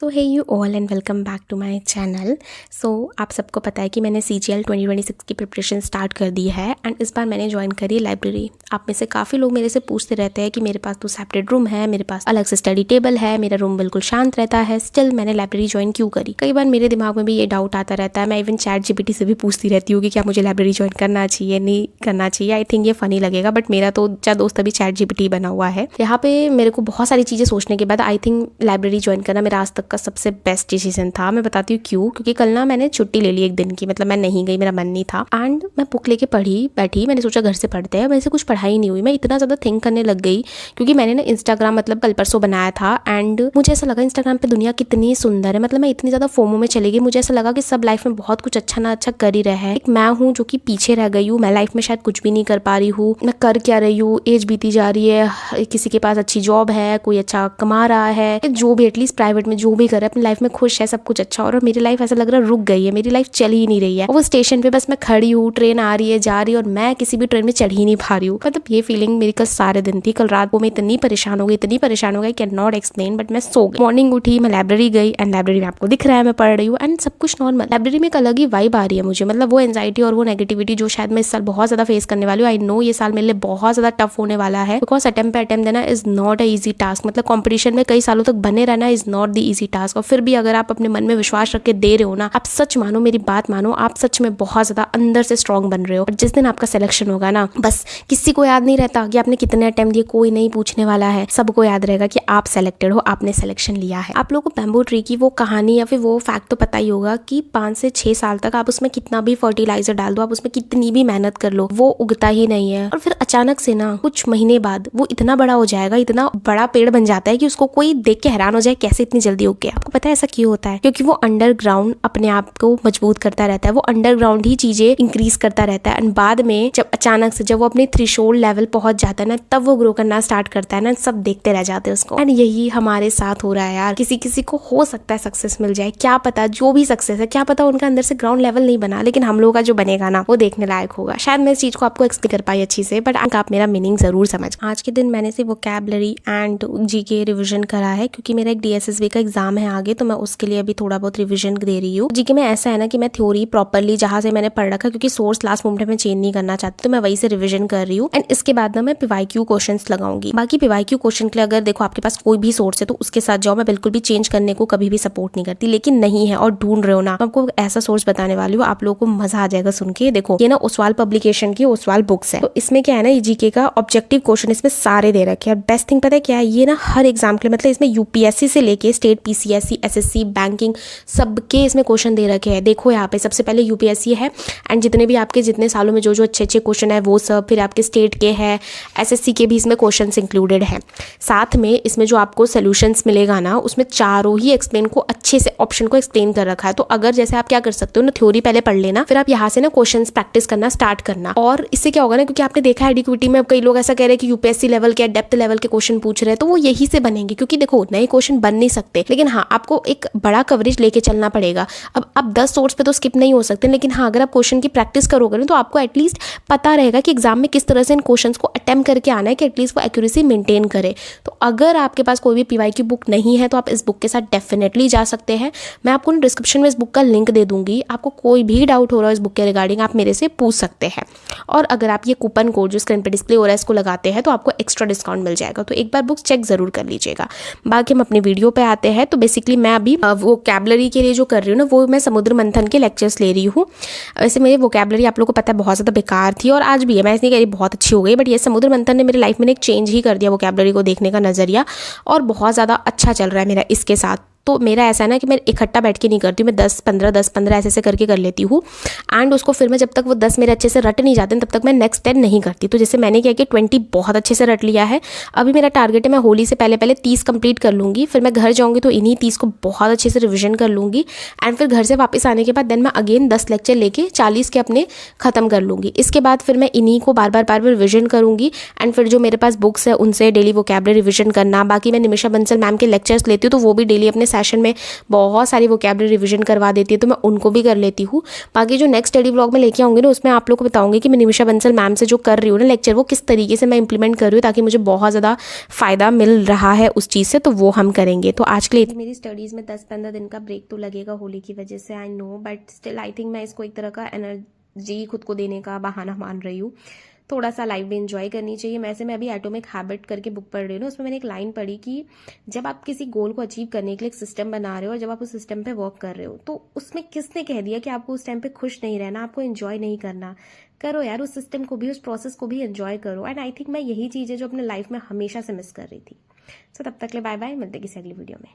तो hey you all and welcome back to my channel. So आप सबको पता है कि मैंने CGL 2026 की प्रिपरेशन स्टार्ट कर दी है एंड इस बार मैंने ज्वाइन करी लाइब्रेरी। आप में से काफ़ी लोग मेरे से पूछते रहते हैं कि मेरे पास तो सेपरेट रूम है, मेरे पास अलग से स्टडी टेबल है, मेरा रूम बिल्कुल शांत रहता है, स्टिल मैंने लाइब्रेरी ज्वाइन क्यों करी। कई बार मेरे दिमाग में भी ये डाउट आता रहता है। मैं इवन ChatGPT से भी पूछती रहती हूँ कि क्या मुझे लाइब्रेरी ज्वाइन करना चाहिए, नहीं करना चाहिए। आई थिंक ये फनी लगेगा बट मेरा तो दोस्त अभी ChatGPT बना हुआ है। यहाँ पे मेरे को बहुत सारी चीज़ें सोचने के बाद आई थिंक लाइब्रेरी ज्वाइन करना मेरा आज तक का सबसे बेस्ट डिसीजन था। मैं बताती हूँ क्यों। क्योंकि कल ना मैंने छुट्टी ले ली एक दिन की, मतलब मैं नहीं गई, मेरा मन नहीं था एंड मैं बुक लेके बैठी। मैंने सोचा घर से पढ़ते हैं, वैसे कुछ पढ़ाई नहीं हुई। मैं इतना ज़्यादा थिंक करने लग गई क्योंकि मैंने ना इंस्टाग्राम मतलब कल परसों बनाया था एंड मुझे ऐसा लगा इंस्टाग्राम पे दुनिया कितनी सुंदर है। मतलब मैं इतनी ज़्यादा फोमो में चली गई। मुझे ऐसा लगा कि सब लाइफ में बहुत कुछ अच्छा ना अच्छा कर ही रहा है, एक मैं हूँ जो कि पीछे रह गई हूँ। मैं लाइफ में शायद कुछ भी नहीं कर पा रही हूँ। मैं कर क्या रही हूँ, एज बीती जा रही है, किसी के पास अच्छी जॉब है, कोई अच्छा कमा रहा है, जो भी एटलीस्ट प्राइवेट में जो भी कर रहा है अपनी लाइफ में खुश है, सब कुछ अच्छा। और मेरी लाइफ ऐसा लग रहा है रुक गई है, मेरी लाइफ चल ही नहीं रही है। वो स्टेशन पे बस मैं खड़ी हूँ, ट्रेन आ रही है जा रही है और मैं किसी भी ट्रेन में चढ़ ही नहीं पा रही हूँ। मतलब ये फीलिंग मेरी कल सारे दिन थी। कल रात को मैं इतनी परेशान हो गई कैन नॉट एक्सप्लेन। बट मैं सो गई। मॉर्निंग उठी, मैं लाइब्रेरी गई एंड लाइब्रेरी में आपको दिख रहा है मैं पढ़ रही हूँ एंड सब कुछ नॉर्मल। लाइब्रेरी में एक अलग ही वाइब आ रही है मुझे। मतलब वो एंजाइटी और वो नेगेटिविटी जो शायद मैं इस साल बहुत ज्यादा फेस करने वाली हूँ। आई नो ये साल मेरे लिए बहुत ज्यादा टफ होने वाला है बिकॉज अटेम्प्ट पे अटेम्प्ट देना is not a easy task. मतलब कॉम्पिटिशन में कई सालों तक बने रहना is not the easy task. और फिर भी अगर आप अपने मन में विश्वास रख के दे रहे हो ना, आप सच मानो, मेरी बात मानो, आप सच में बहुत ज्यादा अंदर से स्ट्रांग बन रहे हो। और जिस दिन आपका सिलेक्शन होगा ना, बस किसी को याद नहीं रहता कि आपने कितने अटेम्प्ट दिए, कोई नहीं पूछने वाला है। सबको याद रहेगा कि आप सेलेक्टेड हो, आपने सिलेक्शन लिया है। आप लोगों को बैम्बू ट्री की वो कहानी या फिर वो फैक्ट तो पता ही होगा कि 5 से 6 साल तक आप उसमें कितना भी फर्टिलाइजर डाल दो, आप उसमें कितनी भी मेहनत कर लो, वो उगता ही नहीं है। और फिर अचानक से ना कुछ महीने बाद वो इतना बड़ा हो जाएगा, इतना बड़ा पेड़ बन जाता है कि उसको कोई देख के हैरान हो जाए कैसे इतनी जल्दी उग गया। आपको पता है ऐसा क्यों होता है? क्योंकि वो अंडरग्राउंड अपने आप को मजबूत करता रहता है। वो अंडरग्राउंड ही चीजें इंक्रीज करता रहता है एंड बाद में जब अचानक से जब वो अपने थ्रेशोल्ड लेवल पहुंच जाता है ना, तब वो ग्रो करना स्टार्ट करता है ना, सब देखते रह जाते हैं उसको। एंड यही हमारे साथ हो रहा है यार। किसी किसी को हो सकता है सक्सेस मिल जाए, क्या पता, जो भी सक्सेस है क्या पता उनका अंदर से ग्राउंड लेवल नहीं बना, लेकिन हम लोगों का जो बनेगा ना वो देखने लायक होगा। शायद मैं इस चीज को आपको एक्सप्लेन कर पाई अच्छी से, बट आप मेरा मीनिंग जरूर समझ। आज के दिन मैंने सिर्फ वोकैबुलरी एंड जीके रिविजन करा है क्योंकि मेरा एक DSSB का एग्जाम है आगे, तो मैं उसके लिए अभी थोड़ा बहुत रिविजन दे रही हूँ। जीके में ऐसा है ना कि मैं थ्योरी प्रॉपरली जहां से मैंने पढ़ रखा, क्योंकि सोर्स लास्ट मोमेंट में चेंज नहीं करना चाहती, तो मैं वही से रिविजन कर रही हूँ। एंड इसके बाद ना मैं PYQ क्वेश्चंस लगाऊंगी। बाकी PYQ क्वेश्चन के लिए अगर देखो आपके पास कोई भी सोर्स है तो उसके साथ जाओ। मैं बिल्कुल भी चेंज करने को कभी भी सपोर्ट नहीं करती, लेकिन नहीं है और ढूंढ रहे हो ना, आपको ऐसा सोर्स बताने वाली हूँ, आप लोगों को मजा आ जाएगा सुन के। देखो ये ना ओसवाल पब्लिकेशन की ओसवाल बुक्स है, तो इसमें क्या है ना, जीके का ऑब्जेक्टिव क्वेश्चन इसमें सारे दे रखे हैं। और बेस्ट थिंग पता है क्या है, ये ना हर एग्जाम के लिए, मतलब इसमें UPSC से लेके स्टेट PCSC SSC बैंकिंग सबके इसमें क्वेश्चन दे रखे हैं। देखो यहाँ पे सबसे पहले UPSC है एंड जितने भी आपके जितने सालों में जो जो अच्छे अच्छे क्वेश्चन है वो सब, फिर आपके स्टेट के हैं, SSC के भी इसमें क्वेश्चंस इंक्लूडेड हैं। साथ में इसमें जो आपको सोल्यूशंस मिलेगा ना, उसमें चारों ही एक्सप्लेन को अच्छे से ऑप्शन को एक्सप्लेन कर रखा है। तो अगर जैसे आप क्या कर सकते हो ना, थ्योरी पहले पढ़ लेना, फिर आप यहाँ से ना क्वेश्चंस प्रैक्टिस करना स्टार्ट करना। और इससे क्या होगा ना, क्योंकि आपने देखा है एडीक्विटी में कई लोग ऐसा कह रहे हैं कि UPSC लेवल के डेप्थ लेवल के क्वेश्चन पूछ रहे हैं, तो वो यही से बनेंगे। क्योंकि देखो नए क्वेश्चन बन नहीं सकते, लेकिन हाँ आपको एक बड़ा कवरेज लेके चलना पड़ेगा। अब आप 10 सोर्स पे तो स्किप नहीं हो सकते, लेकिन हाँ अगर आप क्वेश्चन की प्रैक्टिस करोगे ना, तो आपको एटलीस्ट पता रहेगा कि एग्जाम में किस तरह से इन क्वेश्चंस को अटेम्प्ट करके आना है कि एटलीस्ट वो एक्यूरेसी मेंटेन करे। तो अगर आपके पास कोई भी PYQ बुक नहीं है तो आप इस बुक के साथ डेफिनेटली जा सकते हैं। मैं आपको डिस्क्रिप्शन में इस बुक का लिंक दे दूंगी। आपको कोई भी डाउट हो रहा है इस बुक के रिगार्डिंग, आप मेरे से पूछ सकते हैं। और अगर आप ये कूपन कोड जो स्क्रीन पे डिस्प्ले हो रहा है इसको लगाते हैं तो आपको एक्स्ट्रा डिस्काउंट मिल जाएगा। तो एक बार बुक चेक जरूर कर लीजिएगा। बाकी हम अपनी वीडियो पे आते हैं। तो बेसिकली मैं अभी वोकैबुलरी के लिए जो कर रही हूँ ना, वो मैं समुद्र मंथन के लेक्चर्स ले रही हूँ। वैसे मेरी वोकैबुलरी आप लोगों को पता है बहुत ज़्यादा बेकार थी और आज भी है, मैं इसलिए कह रही बहुत अच्छी हो गई, बट ये समुद्र मंथन ने मेरी लाइफ में एक चेंज ही कर दिया वोकैबुलरी को देखने का नज़रिया, और बहुत ज़्यादा अच्छा चल रहा है मेरा इसके साथ। तो मेरा ऐसा है ना कि मैं इकट्ठा बैठ के नहीं करती हूँ, मैं 10-15 ऐसे करके कर लेती हूँ। एंड उसको फिर मैं जब तक वो 10 मेरे अच्छे से रट नहीं जाते तब तक मैं नेक्स्ट 10 नहीं करती। तो जैसे मैंने क्या कि 20 बहुत अच्छे से रट लिया है। अभी मेरा टारगेट है मैं होली से पहले 30 कंप्लीट कर लूँगी। फिर मैं घर जाऊँगी तो इन्हीं 30 को बहुत अच्छे से रिविजन कर लूँगी। एंड फिर घर से वापस आने के बाद देन मैं अगेन 10 लेक्चर लेके 40 के अपने ख़त्म कर लूँगी। इसके बाद फिर मैं इन्हीं को बार बार रिविजन करूँगी। एंड फिर जो मेरे पास बुक्स है उनसे डेली वोकैबुलरी रिविजन करना। बाकी मैं निमिषा बंसल मैम के लेक्चर्स लेती हूँ, तो वो भी डेली अपने सेशन में बहुत सारी वोकैबुलरी रिविजन करवा देती है, तो मैं उनको भी कर लेती हूँ। बाकी जो नेक्स्ट स्टडी व्लॉग में लेके आऊँगी ना, उसमें आप लोग को बताऊँगी कि मैं निमिषा बंसल मैम से जो कर रही हूँ ना लेक्चर, वो किस तरीके से मैं इंप्लीमेंट कर रही हूँ, ताकि मुझे बहुत ज़्यादा फ़ायदा मिल रहा है उस चीज़ से, तो वो हम करेंगे। तो आज के लिए मेरी स्टडीज़ में 10-15 दिन का ब्रेक तो लगेगा होली की वजह से, I know, but still I think मैं इसको एक तरह का एनर्जी खुद को देने का बहाना मान रही हूँ। थोड़ा सा लाइफ भी इंजॉय करनी चाहिए। वैसे मैं अभी एटॉमिक हैबिट करके बुक पढ़ रही हूँ ना, उसमें मैंने एक लाइन पढ़ी कि जब आप किसी गोल को अचीव करने के लिए एक सिस्टम बना रहे हो और जब आप उस सिस्टम पे वर्क कर रहे हो, तो उसमें किसने कह दिया कि आपको उस टाइम पे खुश नहीं रहना, आपको एंजॉय नहीं करना। करो यार, उस सिस्टम को भी, उस प्रोसेस को भी एंजॉय करो। एंड आई थिंक मैं यही चीज़ है जो अपने लाइफ में हमेशा से मिस कर रही थी। सो तब तक ले बाय बाय, मिलते किसी अगली वीडियो में।